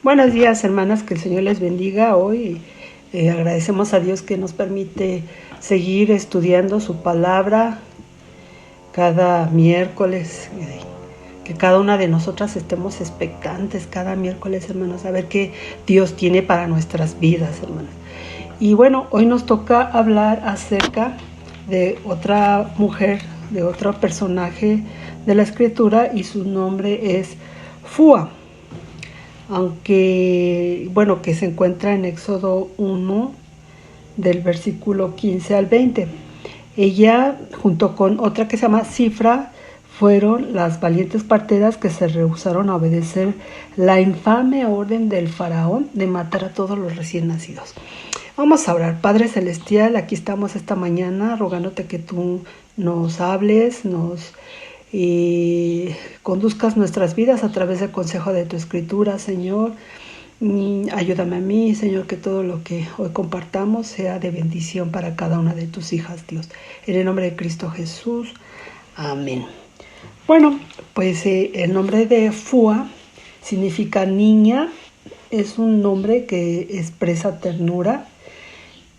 Buenos días, hermanas, que el Señor les bendiga. Hoy agradecemos a Dios que nos permite seguir estudiando su palabra cada miércoles, que cada una de nosotras estemos expectantes cada miércoles, hermanos, a ver qué Dios tiene para nuestras vidas, hermanas. Y bueno, hoy nos toca hablar acerca de otra mujer, de otro personaje de la Escritura, y su nombre es Fua. Aunque, bueno, que se encuentra en Éxodo 1, del versículo 15 al 20. Ella, junto con otra que se llama Cifra, fueron las valientes parteras que se rehusaron a obedecer la infame orden del faraón de matar a todos los recién nacidos. Vamos a orar. Padre Celestial, aquí estamos esta mañana rogándote que tú nos hables, y conduzcas nuestras vidas a través del consejo de tu Escritura, Señor. Ayúdame a mí, Señor, que todo lo que hoy compartamos sea de bendición para cada una de tus hijas, Dios. En el nombre de Cristo Jesús. Amén. Bueno, pues el nombre de Fua significa niña. Es un nombre que expresa ternura.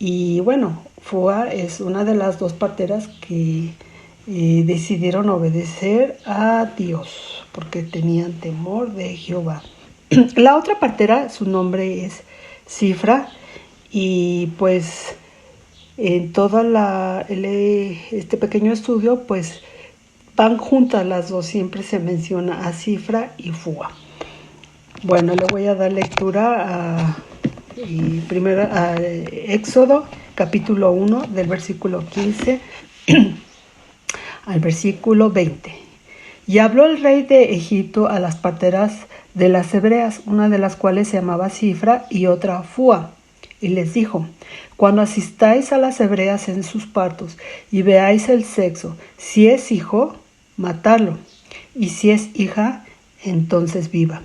Y bueno, Fua es una de las dos parteras que decidieron obedecer a Dios porque tenían temor de Jehová. La otra partera, su nombre es Cifra, y pues en todo este pequeño estudio pues van juntas las dos, siempre se menciona a Cifra y Fua. Bueno, le voy a dar lectura primero a Éxodo capítulo 1 del versículo 15 al versículo 20. Y habló el rey de Egipto a las parteras de las hebreas, una de las cuales se llamaba Cifra y otra Fua, y les dijo: cuando asistáis a las hebreas en sus partos y veáis el sexo, si es hijo, matadlo, y si es hija, entonces viva.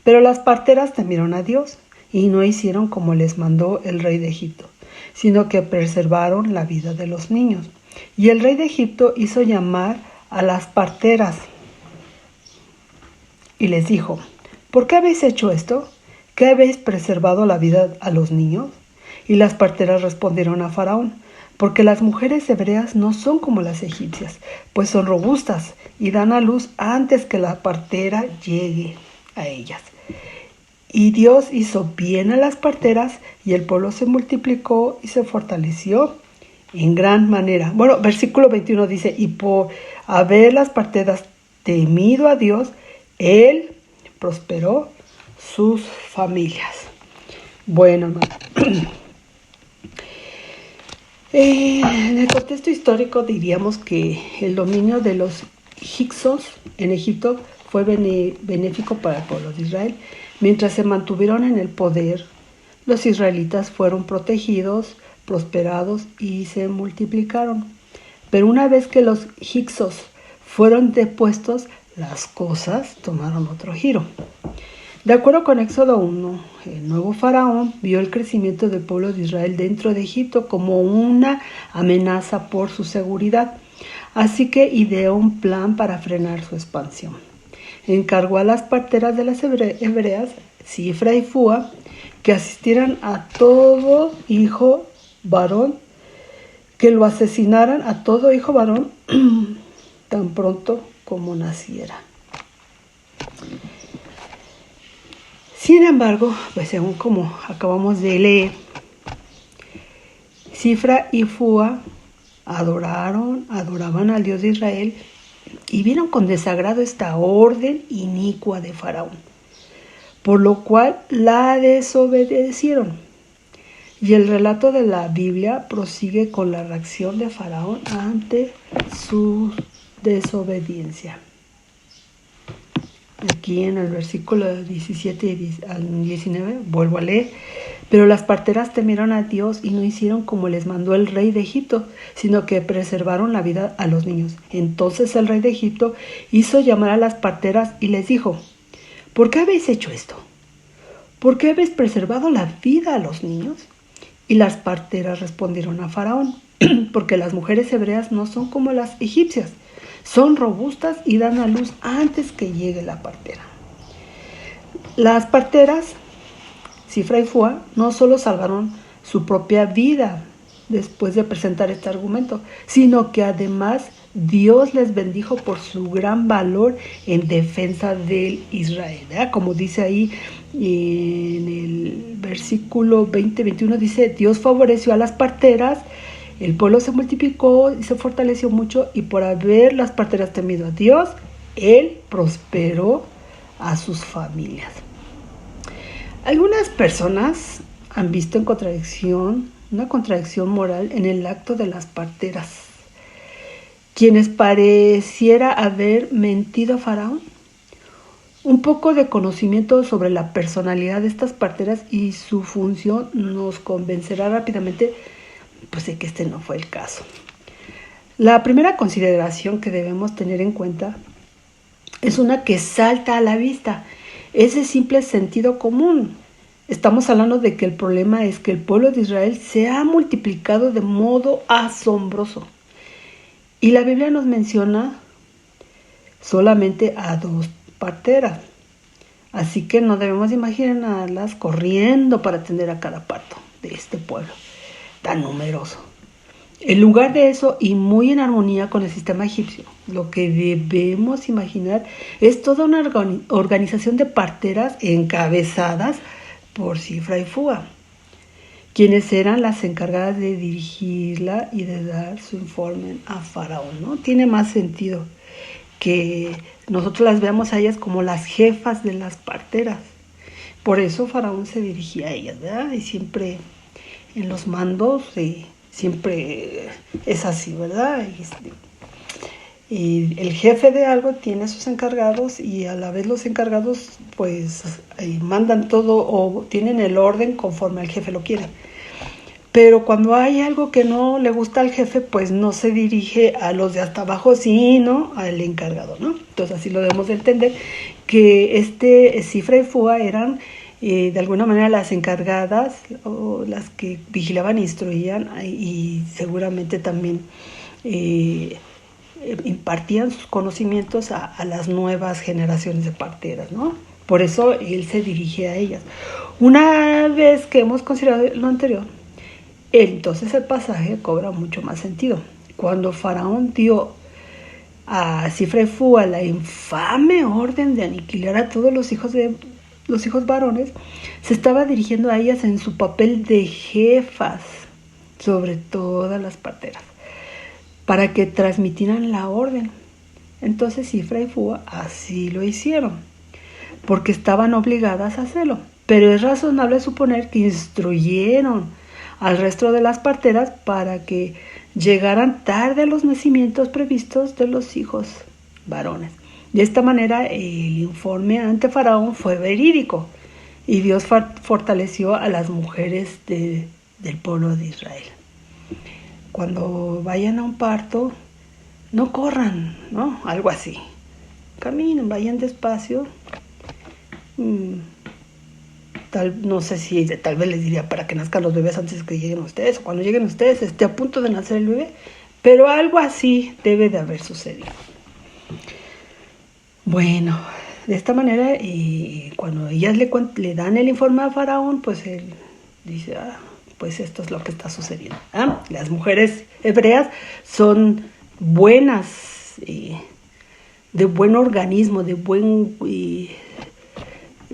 Pero las parteras temieron a Dios y no hicieron como les mandó el rey de Egipto, sino que preservaron la vida de los niños. Y el rey de Egipto hizo llamar a las parteras y les dijo: ¿por qué habéis hecho esto? ¿Qué habéis preservado la vida a los niños? Y las parteras respondieron a Faraón: porque las mujeres hebreas no son como las egipcias, pues son robustas y dan a luz antes que la partera llegue a ellas. Y Dios hizo bien a las parteras, y el pueblo se multiplicó y se fortaleció en gran manera. Bueno, versículo 21 dice: y por haber las parteras temido a Dios, Él prosperó sus familias. Bueno, hermano. En el contexto histórico diríamos que el dominio de los hicsos en Egipto fue benéfico para el pueblo de Israel. Mientras se mantuvieron en el poder, los israelitas fueron protegidos, prosperados y se multiplicaron. Pero una vez que los hicsos fueron depuestos, las cosas tomaron otro giro. De acuerdo con Éxodo 1, el nuevo faraón vio el crecimiento del pueblo de Israel dentro de Egipto como una amenaza por su seguridad. Así que ideó un plan para frenar su expansión. Encargó a las parteras de las hebreas, Cifra y Fua, que asistieran a todo hijo varón, que lo asesinaran a todo hijo varón tan pronto como naciera. Sin embargo, pues según como acabamos de leer, Cifra y Fua adoraban al Dios de Israel y vieron con desagrado esta orden inicua de Faraón, por lo cual la desobedecieron. Y el relato de la Biblia prosigue con la reacción de Faraón ante su desobediencia. Aquí en el versículo 17 al 19, vuelvo a leer: pero las parteras temieron a Dios y no hicieron como les mandó el rey de Egipto, sino que preservaron la vida a los niños. Entonces el rey de Egipto hizo llamar a las parteras y les dijo: ¿por qué habéis hecho esto? ¿Por qué habéis preservado la vida a los niños? Y las parteras respondieron a Faraón: porque las mujeres hebreas no son como las egipcias, son robustas y dan a luz antes que llegue la partera. Las parteras, Sifra y Fua, no solo salvaron su propia vida después de presentar este argumento, sino que además Dios les bendijo por su gran valor en defensa del Israel. Como dice ahí en el versículo 20-21, dice: Dios favoreció a las parteras, el pueblo se multiplicó y se fortaleció mucho, y por haber las parteras temido a Dios, Él prosperó a sus familias. Algunas personas han visto una contradicción moral en el acto de las parteras, quienes pareciera haber mentido a Faraón. Un poco de conocimiento sobre la personalidad de estas parteras y su función nos convencerá rápidamente pues, de que este no fue el caso. La primera consideración que debemos tener en cuenta es una que salta a la vista. Es de simple sentido común. Estamos hablando de que el problema es que el pueblo de Israel se ha multiplicado de modo asombroso. Y la Biblia nos menciona solamente a 2 parteras. Así que no debemos imaginarlas corriendo para atender a cada parto de este pueblo tan numeroso. En lugar de eso, y muy en armonía con el sistema egipcio, lo que debemos imaginar es toda una organización de parteras encabezadas por Sifra y Fua, quienes eran las encargadas de dirigirla y de dar su informe a Faraón, ¿no? Tiene más sentido que nosotros las veamos a ellas como las jefas de las parteras. Por eso Faraón se dirigía a ellas, ¿verdad? Y siempre en los mandos siempre es así, ¿verdad? Y el jefe de algo tiene a sus encargados, y a la vez los encargados pues mandan todo o tienen el orden conforme el jefe lo quiere. Pero cuando hay algo que no le gusta al jefe, pues no se dirige a los de hasta abajo, sino al encargado, ¿no? Entonces así lo debemos de entender, que Sifra y Fua eran de alguna manera las encargadas o las que vigilaban e instruían, y seguramente también impartían sus conocimientos a las nuevas generaciones de parteras, ¿no? Por eso él se dirige a ellas. Una vez que hemos considerado lo anterior, entonces el pasaje cobra mucho más sentido. Cuando Faraón dio a Sifra y Fua la infame orden de aniquilar a todos los hijos varones, se estaba dirigiendo a ellas en su papel de jefas sobre todas las parteras, para que transmitieran la orden. Entonces Sifra y Fua así lo hicieron, porque estaban obligadas a hacerlo. Pero es razonable suponer que instruyeron al resto de las parteras para que llegaran tarde a los nacimientos previstos de los hijos varones. De esta manera el informe ante Faraón fue verídico, y Dios fortaleció a las mujeres del pueblo de Israel. Cuando vayan a un parto, no corran, ¿no? Algo así. Caminen, vayan despacio. No sé si tal vez les diría para que nazcan los bebés antes de que lleguen ustedes, o cuando lleguen ustedes esté a punto de nacer el bebé, pero algo así debe de haber sucedido. Bueno, de esta manera, cuando ellas le dan el informe a Faraón, pues él dice: pues esto es lo que está sucediendo. Las mujeres hebreas son buenas, de buen organismo, de buen...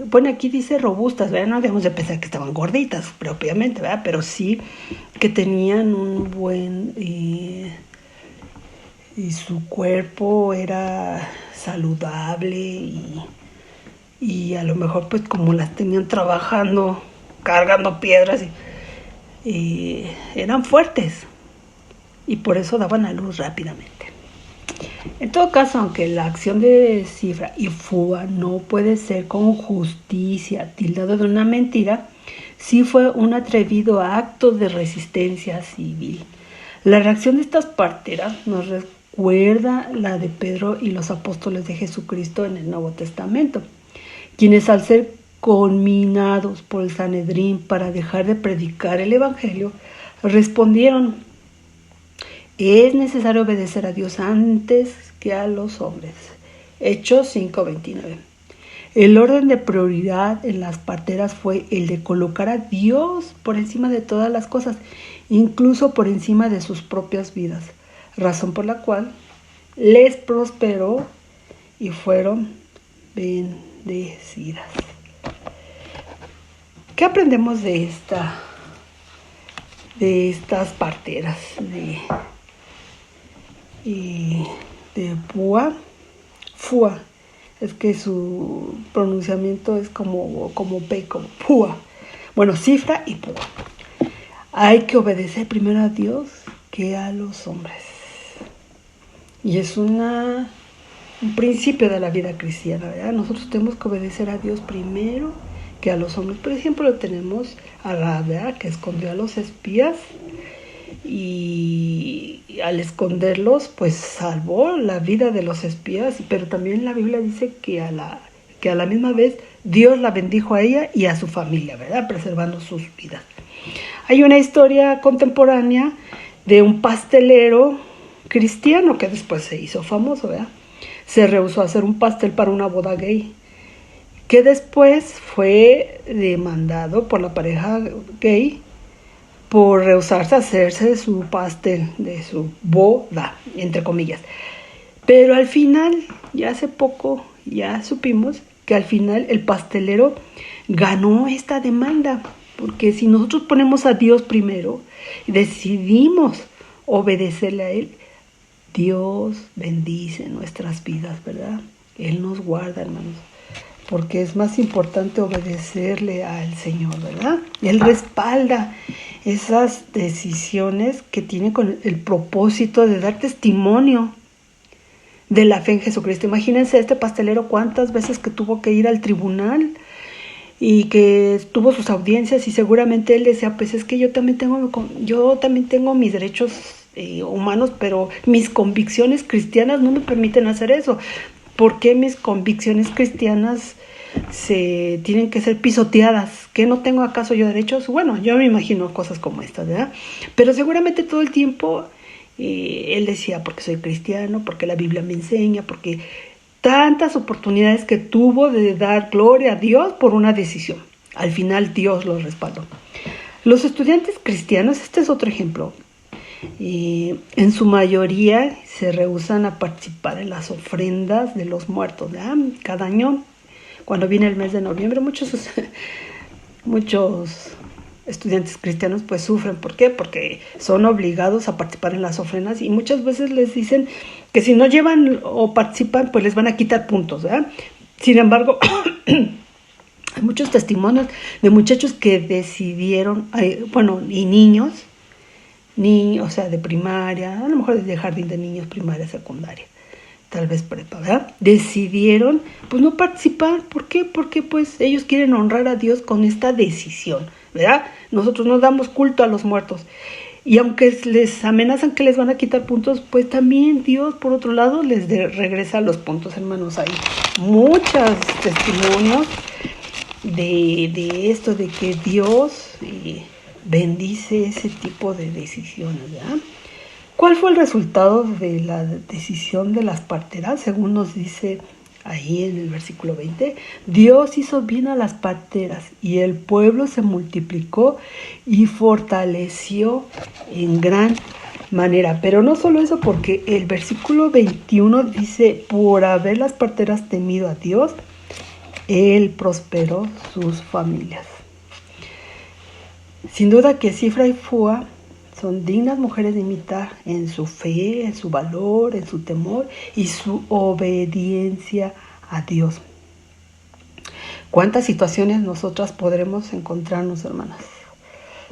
bueno, aquí dice robustas, ¿verdad? No debemos de pensar que estaban gorditas propiamente, ¿verdad? Pero sí que tenían un buen... y su cuerpo era saludable, y a lo mejor pues como las tenían trabajando, cargando piedras, eran fuertes, y por eso daban a luz rápidamente. En todo caso, aunque la acción de Sifra y Fua no puede ser con justicia tildado de una mentira, sí fue un atrevido acto de resistencia civil. La reacción de estas parteras nos recuerda la de Pedro y los apóstoles de Jesucristo en el Nuevo Testamento, quienes al ser conminados por el Sanedrín para dejar de predicar el Evangelio, respondieron: es necesario obedecer a Dios antes que a los hombres. Hechos 5:29. El orden de prioridad en las parteras fue el de colocar a Dios por encima de todas las cosas, incluso por encima de sus propias vidas, razón por la cual les prosperó y fueron bendecidas. ¿Qué aprendemos de estas parteras de Púa? Fua. Es que su pronunciamiento es como P, como Púa. Bueno, Cifra y Púa. Hay que obedecer primero a Dios que a los hombres. Y es un principio de la vida cristiana, ¿verdad? Nosotros tenemos que obedecer a Dios primero que a los hombres. Por ejemplo, lo tenemos a Rahab, ¿verdad?, que escondió a los espías y al esconderlos, pues salvó la vida de los espías, pero también la Biblia dice que a la misma vez Dios la bendijo a ella y a su familia, ¿verdad?, preservando sus vidas. Hay una historia contemporánea de un pastelero cristiano que después se hizo famoso, ¿verdad? Se rehusó a hacer un pastel para una boda gay, que después fue demandado por la pareja gay por rehusarse a hacerse su pastel de su boda, entre comillas. Pero al final, ya hace poco, ya supimos que al final el pastelero ganó esta demanda, porque si nosotros ponemos a Dios primero y decidimos obedecerle a Él, Dios bendice nuestras vidas, ¿verdad? Él nos guarda, hermanos, porque es más importante obedecerle al Señor, ¿verdad? Él respalda esas decisiones que tienen con el propósito de dar testimonio de la fe en Jesucristo. Imagínense este pastelero cuántas veces que tuvo que ir al tribunal y que tuvo sus audiencias, y seguramente él decía, pues es que yo también tengo mis derechos humanos, pero mis convicciones cristianas no me permiten hacer eso. ¿Por qué mis convicciones cristianas se tienen que ser pisoteadas? ¿Qué no tengo acaso yo derechos? Bueno, yo me imagino cosas como estas, ¿verdad? Pero seguramente todo el tiempo él decía, porque soy cristiano, porque la Biblia me enseña, porque tantas oportunidades que tuvo de dar gloria a Dios por una decisión. Al final Dios lo respaldó. Los estudiantes cristianos, este es otro ejemplo, en su mayoría se rehúsan a participar en las ofrendas de los muertos, ¿verdad? Cada año, cuando viene el mes de noviembre, muchos estudiantes cristianos pues sufren. ¿Por qué? Porque son obligados a participar en las ofrendas y muchas veces les dicen que si no llevan o participan pues les van a quitar puntos, ¿verdad? Sin embargo, hay muchos testimonios de muchachos que decidieron, y niños, o sea, de primaria, a lo mejor de jardín de niños, primaria, secundaria, tal vez prepa, ¿verdad? Decidieron pues no participar. ¿Por qué? Porque pues ellos quieren honrar a Dios con esta decisión, ¿verdad? Nosotros no damos culto a los muertos. Y aunque les amenazan que les van a quitar puntos, pues también Dios, por otro lado, les regresa los puntos, hermanos. Hay muchos testimonios de esto, de que Dios bendice ese tipo de decisiones, ¿verdad? ¿Cuál fue el resultado de la decisión de las parteras? Según nos dice ahí en el versículo 20, Dios hizo bien a las parteras y el pueblo se multiplicó y fortaleció en gran manera. Pero no solo eso, porque el versículo 21 dice, por haber las parteras temido a Dios, Él prosperó sus familias. Sin duda que Cifra y Fua son dignas mujeres de imitar en su fe, en su valor, en su temor y su obediencia a Dios. ¿Cuántas situaciones nosotras podremos encontrarnos, hermanas,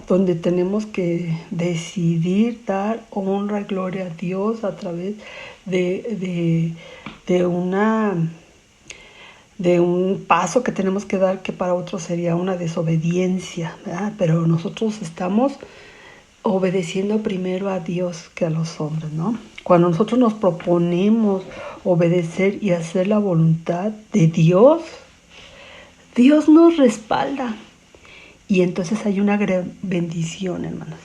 donde tenemos que decidir dar honra y gloria a Dios a través de un paso que tenemos que dar, que para otros sería una desobediencia, ¿verdad? Pero nosotros estamos obedeciendo primero a Dios que a los hombres, ¿no? Cuando nosotros nos proponemos obedecer y hacer la voluntad de Dios, Dios nos respalda. Y entonces hay una gran bendición, hermanos,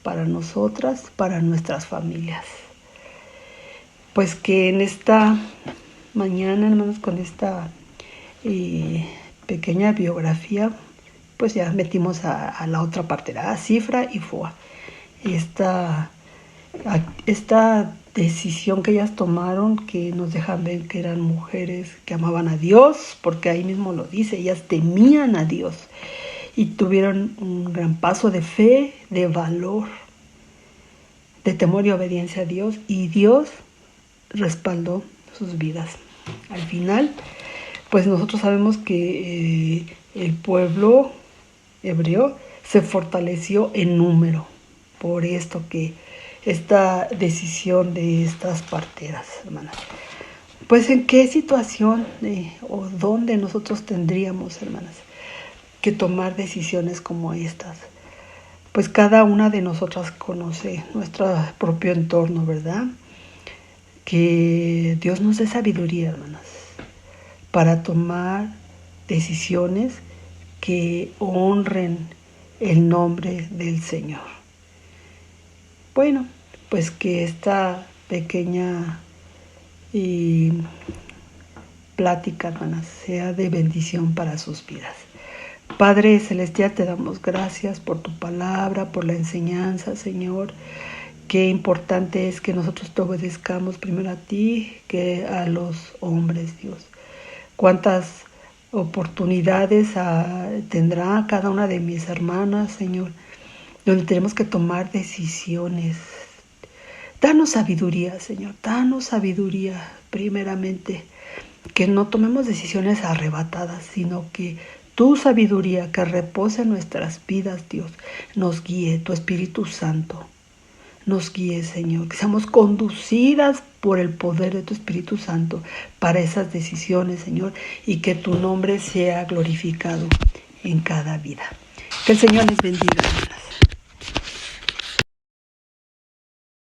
para nosotras, para nuestras familias. Pues que en esta mañana, hermanos, con esta pequeña biografía, pues ya metimos a la otra parte, a Cifra y Fua. Esta decisión que ellas tomaron, que nos dejan ver que eran mujeres que amaban a Dios, porque ahí mismo lo dice, ellas temían a Dios y tuvieron un gran paso de fe, de valor, de temor y obediencia a Dios, y Dios respaldó sus vidas. Al final, pues nosotros sabemos que el pueblo hebreo se fortaleció en número por esta decisión de estas parteras, hermanas. Pues en qué situación o dónde nosotros tendríamos, hermanas, que tomar decisiones como estas. Pues cada una de nosotras conoce nuestro propio entorno, ¿verdad? Que Dios nos dé sabiduría, hermanas, para tomar decisiones que honren el nombre del Señor. Bueno, pues que esta pequeña plática, hermanas, sea de bendición para sus vidas. Padre Celestial, te damos gracias por tu palabra, por la enseñanza, Señor. Qué importante es que nosotros te obedezcamos primero a ti que a los hombres, Dios. Cuántas oportunidades tendrá cada una de mis hermanas, Señor, donde tenemos que tomar decisiones. Danos sabiduría, Señor, danos sabiduría primeramente, que no tomemos decisiones arrebatadas, sino que tu sabiduría que reposa en nuestras vidas, Dios, nos guíe, tu Espíritu Santo nos guíe, Señor, que seamos conducidas por el poder de tu Espíritu Santo para esas decisiones, Señor, y que tu nombre sea glorificado en cada vida. Que el Señor les bendiga.